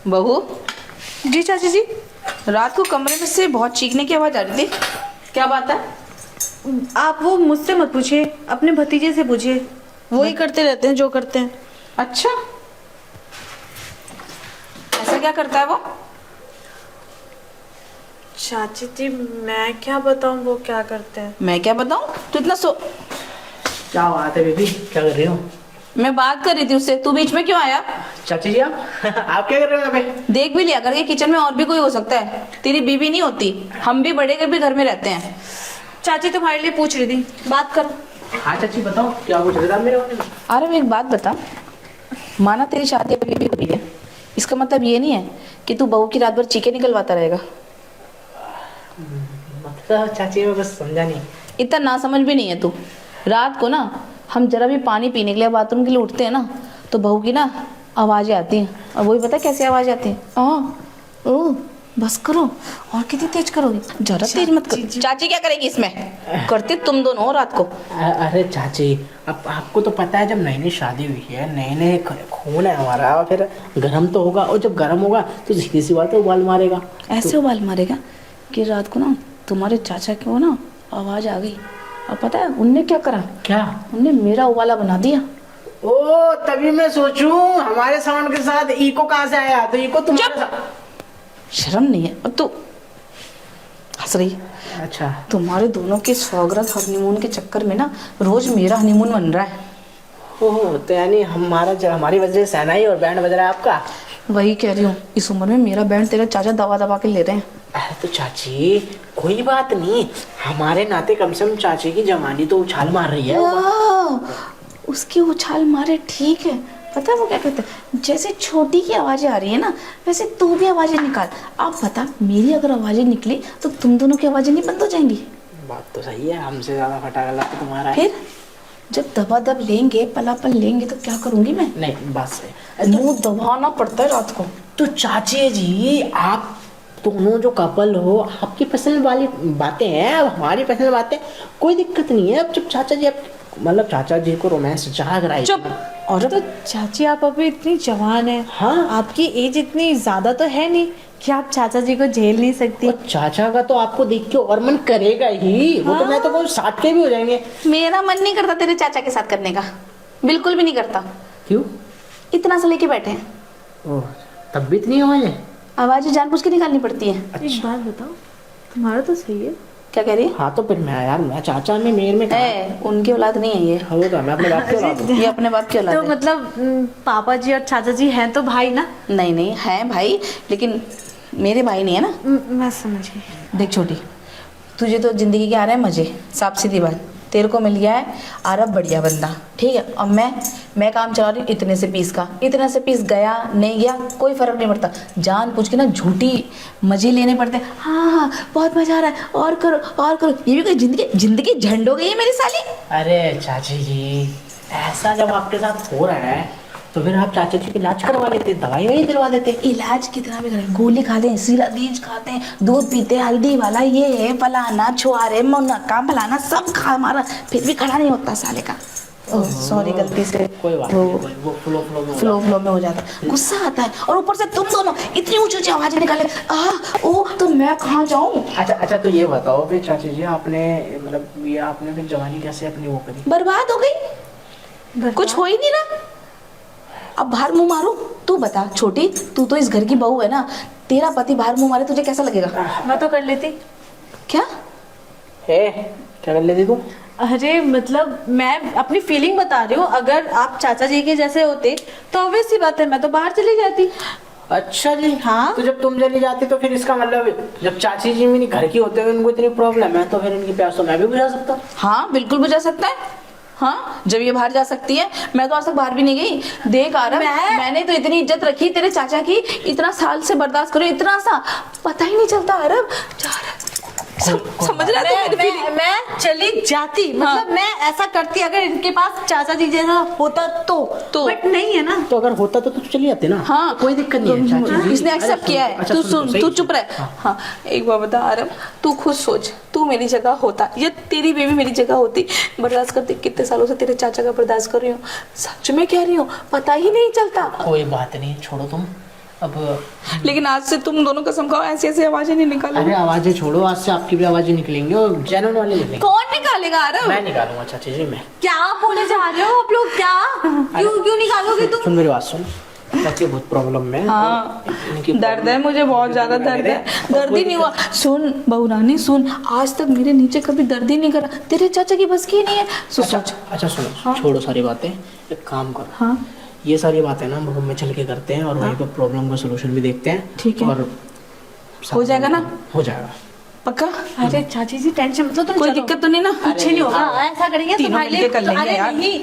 बहू, जी चाची जी। रात को कमरे में से बहुत चीखने की आवाज आ रही थी, क्या बात है? आप वो मुझसे मत पूछिए, अपने भतीजे से पूछिए, वो ही करते रहते हैं जो करते हैं। अच्छा, ऐसा क्या करता है वो? चाची जी मैं क्या बताऊं वो क्या करते हैं। मैं क्या बताऊं? तू इतना क्या बात है बेबी, क्या कर रही हो? मैं बात कर रही थी उससे, तू बीच में क्यों आया? चाची जी आप आप क्या कर रहे हो यहाँ पे? देख भी लिया करके, किचन में और भी कोई हो सकता है, तेरी बीवी नहीं होती। हम भी बड़े भी घर में रहते हैं। चाची तुम्हारे लिए पूछ रही थी, बात करो। हाँ चाची बताओ, क्या पूछ रहे थे आप मेरे बारे में? अरे एक बात बता, माना तेरी शादी अभी भी हुई है, इसका मतलब ये नहीं है कि तू बहू की रात भर चीखे निकलवाता रहेगा। मतलब चाची मैं बस समझा नहीं। इतना ना समझ भी नहीं है तू। रात को ना हम जरा भी पानी पीने के लिए बाथरूम के लिए उठते हैं ना, तो बहू की ना आवाजें आती हैं। और वही पता है कैसी आवाज आती है? ओ बस करो, और कितनी तेज करोगी? जरा तेज मत करो। चाची क्या करेगी इसमें? करते तुम दोनों हो रात को। अरे चाची, अब आपको तो पता है जब नई नई शादी हुई है, नए नए खून है हमारा, और फिर गर्म तो होगा, और जब गर्म होगा तो सीधी सी बात है उबाल मारेगा। ऐसे उबाल मारेगा कि रात को ना तुम्हारे चाचा को ना आवाज आ गई, और पता है उनने क्या करा? क्या? उनने मेरा उबाला बना दिया। ओ तभी मैं सोचूं हमारे साउंड के साथ इको कहाँ से आया, तो इको तुम्हारे साथ। शर्म नहीं है? और तू हंस रही है? अच्छा, तुम्हारे दोनों के स्वागत हनीमून के चक्कर में ना रोज मेरा हनीमून बन रहा है। ओह तो यानी हमारी वजह से सहनाई और बैंड बज रहा है आपका। वही कह रही हूँ, इस उम्र में मेरा बैंड तेरा चाचा दबा दबा के ले रहे हैं। अरे तो चाची कोई बात नहीं, हमारे नाते कम से कम चाची की जवानी तो उछाल मार रही है। उसकी उछाल मारे ठीक है, पता है वो क्या कहते हैं? जैसे छोटी की आवाजें आ रही है ना, वैसे तू भी आवाजें निकाल। आप बता, मेरी अगर आवाजें निकली तो तुम दोनों की आवाजें नहीं बंद हो जाएंगी? बात तो सही है, हमसे ज्यादा फटाकला तो तुम्हारा है। फिर जब दबा दब लेंगे, पलापल लेंगे, तो क्या करूंगी मैं? नहीं बस है, मुंह दबाना पड़ता है रात को। तो चाची जी आप दोनों जो कपल हो, आपकी पसंद वाली बातें हैं, अब हमारी पसंद बातें, कोई दिक्कत नहीं है। अब जब चाचा जी आप मतलब चाचा जी को रोमांस जाग रहा है। चुप। और तो चाची आप अभी इतनी जवान है, हाँ आपकी एज इतनी ज्यादा तो है नहीं कि आप चाचा जी को झेल नहीं सकती। और चाचा का तो आपको देख के और मन करेगा ही, वो तो मैं तो 60 के भी हो जाएंगे। मेरा मन नहीं करता तेरे चाचा के साथ करने का, बिल्कुल भी नहीं करता। क्यों? इतना सा लेके बैठे हैं, ओह तब भी इतनी आवाज है? आवाजें जानबूझ के निकालनी पड़ती है। एक बात बताओ, तुम्हारा तो सही है। क्या कह रही है? हाँ तो फिर मैं यार, मैं चाचा में मेर में उनकी औलाद नहीं है ये। हो तो मैं अपने बाप की औलाद हूँ। ये अपने बाप की औलाद तो है। मतलब पापा जी और चाचा जी हैं तो भाई ना? नहीं नहीं है भाई, लेकिन मेरे भाई नहीं है ना। मैं समझ गई। देख छोटी, तुझे तो जिंदगी के आ रहे हैं मजे, साफ सीधी बात। तेरे को मिल गया है आरब बढ़िया बंदा, ठीक है। और मैं काम चला रही हूँ इतने से पीस का। इतने से पीस गया नहीं गया कोई फर्क नहीं पड़ता, जान पूछ के ना झूठी मजे लेने पड़ते हैं। हाँ बहुत मजा आ रहा है, और करो और करो। ये भी कोई जिंदगी झंड हो गई है मेरी साली। अरे चाची जी, ऐसा जब आपके साथ हो रहा है तो फिर आप चाचा जी का इलाज करवा लेते, दवाई वही दिलवा देते। इलाज कितना भी करें, गोली खाते हैं, सिरंज खाते हैं, दूध पीते हैं, हल्दी वाला ये है फलाना छुआरे मुनक्का फलाना सब खा मारा, फिर भी खड़ा नहीं होता साले का। सॉरी गलती से कोई बात नहीं, वो फ्लो में हो जाता है, गुस्सा आता है। और ऊपर से तुम दोनों इतनी ऊंची ऊंची आवाजें निकाले, ओ तो मैं कहाँ जाऊँ? अच्छा तो ये बताओ फिर चाची जी, आपने मतलब ये आपने फिर जवानी कैसे अपनी वो करी? बर्बाद हो गई, कुछ हो ही नहीं रहा। अब बाहर मुंह मारो? तू बता छोटी, तू तो इस घर की बहू है ना, तेरा पति बाहर मुंह मारे तुझे कैसा लगेगा? मैं तो कर लेती। क्या है? क्या कर लेती तू? अरे मतलब मैं अपनी फीलिंग बता रही हूँ, अगर आप चाचा जी के जैसे होते तो ऑब्वियस सी बात है मैं तो बाहर चली जाती। अच्छा जी। हाँ तो जब तुम चली जाती तो फिर इसका मतलब जब चाची जी मेरी घर की होते हुए उनको इतनी प्रॉब्लम है, तो फिर इनकी प्यास तो मैं भी बुझा सकता हूँ। हाँ बिल्कुल बुझा सकता है। हाँ जब ये बाहर जा सकती है, मैं तो आज तक बाहर भी नहीं गई। देख आ रहा मैंने तो इतनी इज्जत रखी तेरे चाचा की, इतना साल से बर्दाश्त करो, इतना सा पता ही नहीं चलता अरब समझ रहा है? मैं चली जाती, मतलब मैं ऐसा करती अगर इनके पास चाचा जी जैसा होता तो बट नहीं है ना। तो अगर होता तो तू चली जाती ना। हाँ कोई दिक्कत नहीं है चाची जी। इसने एक्सेप्ट किया है। अच्छा, तू सुन, सुन, तू चुप रह। हाँ एक बार बता अरब, तू खुद सोच, तू मेरी जगह होता या तेरी बेबी मेरी जगह होती, बर्दाश्त करती। कितने सालों से तेरे चाचा का बर्दाश्त कर रही हूँ, सच में कह रही हूँ, पता ही नहीं चलता। कोई बात नहीं, छोड़ो तुम। अब लेकिन आज से तुम दोनों कसम खाओ ऐसी ऐसी आवाजें नहीं निकालो। अरे आवाजें छोड़ो, आज से आपकी भी आवाजें निकलेंगी और जेन्युइन वाली निकलेंगी। कौन निकालेगा आरव? मैं निकालूंगा चाची जी, मैं। क्या बोले जा रहे हो आप लोग? क्या क्यों निकालोगे तुम? सुन मेरी बात सुन, चाची बहुत प्रॉब्लम में है। हाँ, इनकी दर्द है मुझे, बहुत ज्यादा दर्द है। दर्द ही नहीं हुआ। सुन बहू रानी सुन, आज तक मेरे नीचे कभी दर्द ही नहीं करा। तेरे चाचा की बस की नहीं है। सोच। अच्छा सुनो, छोड़ो सारी बातें, एक काम करो। हाँ ये सारी बातें ना रूम में चल के करते हैं और वहीं पर प्रॉब्लम का सोल्यूशन भी देखते हैं। ठीक है। और हो जाएगा ना? हो जाएगा पक्का? अरे चाची जी टेंशन मतलब तुम कोई चलो। दिक्कत तो नहीं ना? कुछ नहीं होगा, ऐसा करेंगे तीनों तुम्हारे लिए। मिलके कर लेंगे अरे यार। नहीं